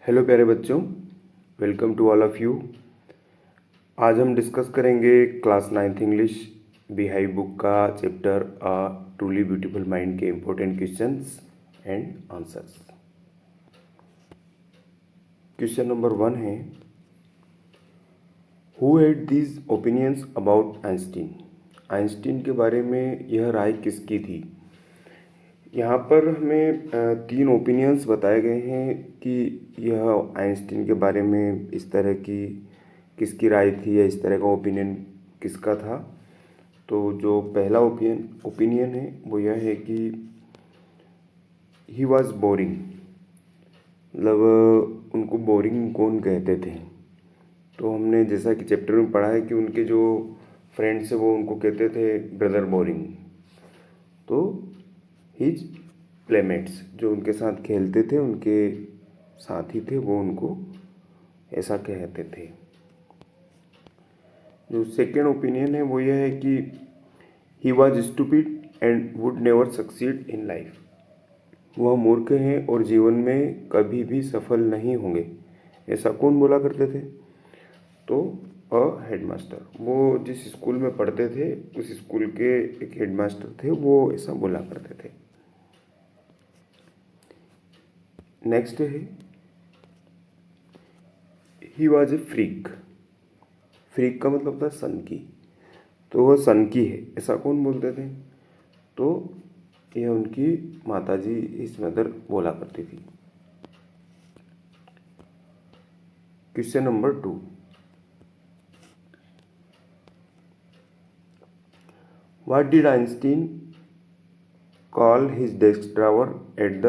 Hello प्यारे बच्चों, welcome to all of you. आज हम डिस्कस करेंगे class 9th English Beehive book का chapter a truly beautiful mind के important questions and answers. Question number 1 है, who had these opinions about Einstein. Einstein के बारे में यह राय किसकी थी। यहाँ पर हमें 3 ओपिनियंस बताए गए हैं कि यह आइंस्टीन के बारे में इस तरह की किसकी राय थी या इस तरह का ओपिनियन किसका था। तो जो पहला ओपिनियन है वो यह है कि ही वॉज बोरिंग, मतलब उनको बोरिंग कौन कहते थे। तो हमने जैसा कि चैप्टर में पढ़ा है कि उनके जो फ्रेंड्स हैं वो उनको कहते थे ब्रदर बोरिंग। तो हिज प्लेमेट्स, जो उनके साथ खेलते थे, उनके साथी थे, वो उनको ऐसा कहते थे। जो सेकेंड ओपिनियन है वो यह है कि he was stupid and would never succeed in life. वह मूर्ख हैं और जीवन में कभी भी सफल नहीं होंगे। ऐसा कौन बोला करते थे। तो हेडमास्टर, वो जिस स्कूल में पढ़ते थे उस स्कूल के एक हेडमास्टर थे, वो ऐसा बोला करते थे। नेक्स्ट है, he was a freak. Freak का मतलब था सन की, तो वह सन की है, ऐसा कौन बोलते थे। तो यह उनकी माताजी इस मदर बोला करती थी। Question number 2, what did Einstein call his desk drawer at the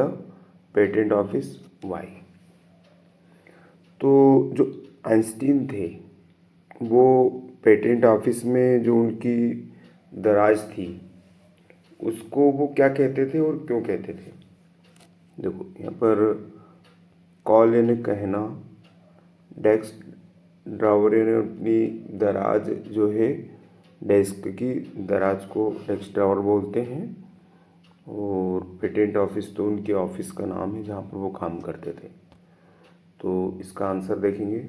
patent office, why. तो जो आइंस्टीन थे वो पेटेंट ऑफिस में जो उनकी दराज थी उसको वो क्या कहते थे और क्यों कहते थे। देखो यहाँ पर कॉल यानी कहना, डेस्क ड्रावर यानी अपनी दराज जो है, डेस्क की दराज को डेस्क ड्रावर बोलते हैं, और पेटेंट ऑफिस तो उनके ऑफिस का नाम है जहाँ पर वो काम करते थे। तो इसका आंसर देखेंगे,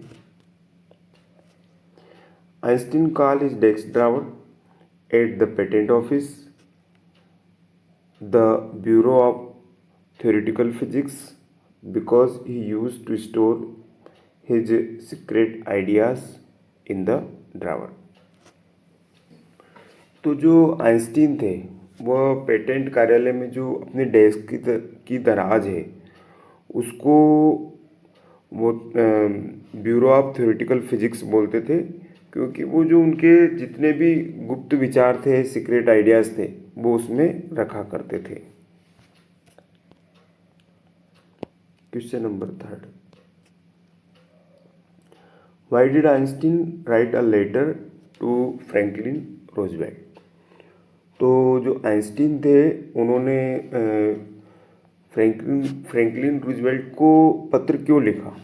Einstein call his desk drawer at the patent office the bureau of theoretical physics because he used to store his secret ideas in the drawer। तो जो आइंस्टीन थे वह पेटेंट कार्यालय में जो अपने डेस्क की दराज है उसको वो ब्यूरो ऑफ थ्योरेटिकल फिजिक्स बोलते थे, क्योंकि वो जो उनके जितने भी गुप्त विचार थे, सीक्रेट आइडियाज़ थे, वो उसमें रखा करते थे। Question number 3, why did Einstein write a letter to Franklin Roosevelt. तो जो आइंस्टीन थे उन्होंने फ्रैंकलिन रूजवेल्ट को पत्र क्यों लिखा।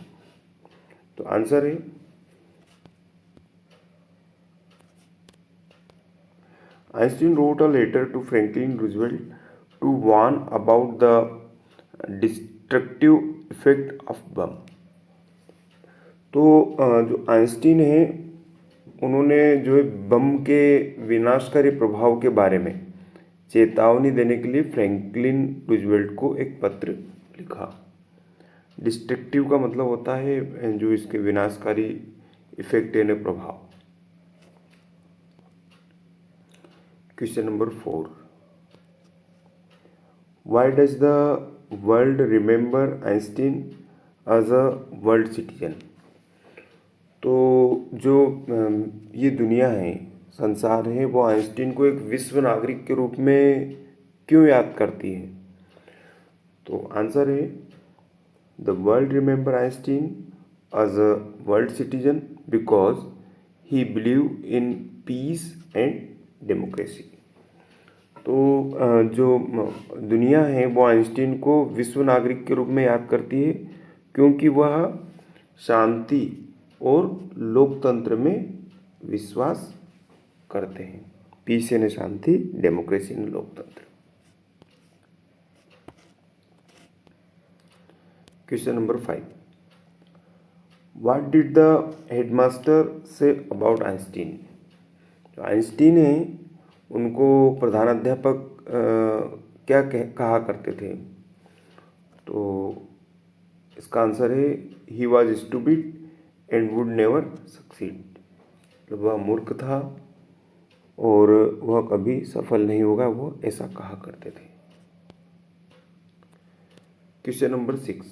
तो आंसर है, Einstein wrote a letter to Franklin Roosevelt to warn about the destructive effect of bomb. तो जो आइंस्टीन है उन्होंने जो है बम के विनाशकारी प्रभाव के बारे में चेतावनी देने के लिए फ्रैंकलिन रूजवेल्ट को एक पत्र लिखा। डिस्ट्रक्टिव का मतलब होता है जो इसके विनाशकारी इफेक्ट यानी प्रभाव। Question number 4, why does the world remember Einstein as a world citizen. तो जो ये दुनिया है, संसार है, वो आइंस्टीन को एक विश्व नागरिक के रूप में क्यों याद करती है। तो आंसर है, the world remember Einstein as a world citizen because he believe in peace and democracy. तो जो दुनिया है वो आइंस्टीन को विश्व नागरिक के रूप में याद करती है क्योंकि वह शांति और लोकतंत्र में विश्वास करते हैं। पीस यानी शांति, डेमोक्रेसी यानी लोकतंत्र। Question number 5, what did the headmaster say about Einstein. जो आइंस्टीन है उनको प्रधानाध्यापक क्या कहा करते थे। तो इसका आंसर है he was stupid and would never succeed. मतलब वह मूर्ख था और वह कभी सफल नहीं होगा, वो ऐसा कहा करते थे। Question number 6,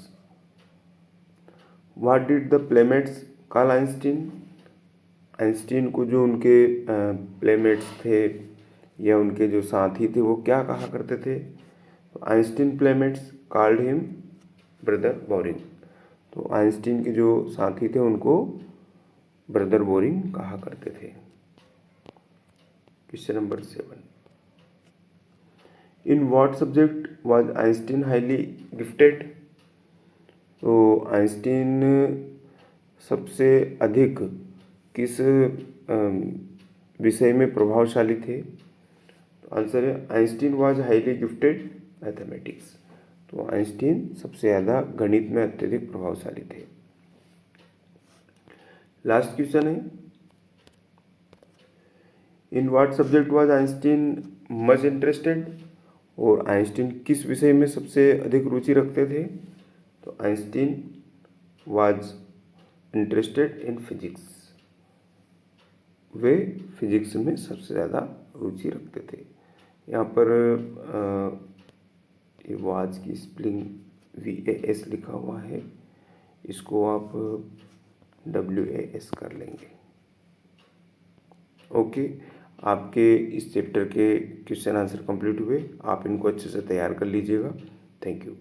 what did the playmates call Einstein. Einstein को जो उनके प्लेमेट्स थे या उनके जो साथी थे वो क्या कहा करते थे। तो Einstein playmates called him brother boring. तो आइंस्टीन के जो साथी थे उनको ब्रदर बोरिंग कहा करते थे। Question number 7, in what subject was Einstein highly gifted. तो आइंस्टीन सबसे अधिक किस विषय में प्रभावशाली थे। तो आंसर है Einstein was highly gifted mathematics. तो आइंस्टीन सबसे ज़्यादा गणित में अत्यधिक प्रभावशाली थे। लास्ट क्वेश्चन है, in what subject was Einstein much interested. और आइंस्टीन किस विषय में सबसे अधिक रुचि रखते थे। तो Einstein was interested in physics. Way physics में सबसे ज़्यादा रुचि रखते थे। यहाँ पर ये वाज की स्पेलिंग VAS लिखा हुआ है, इसको आप WAS कर लेंगे। ओके, आपके इस चैप्टर के क्वेश्चन आंसर कंप्लीट हुए। आप इनको अच्छे से तैयार कर लीजिएगा। Thank you.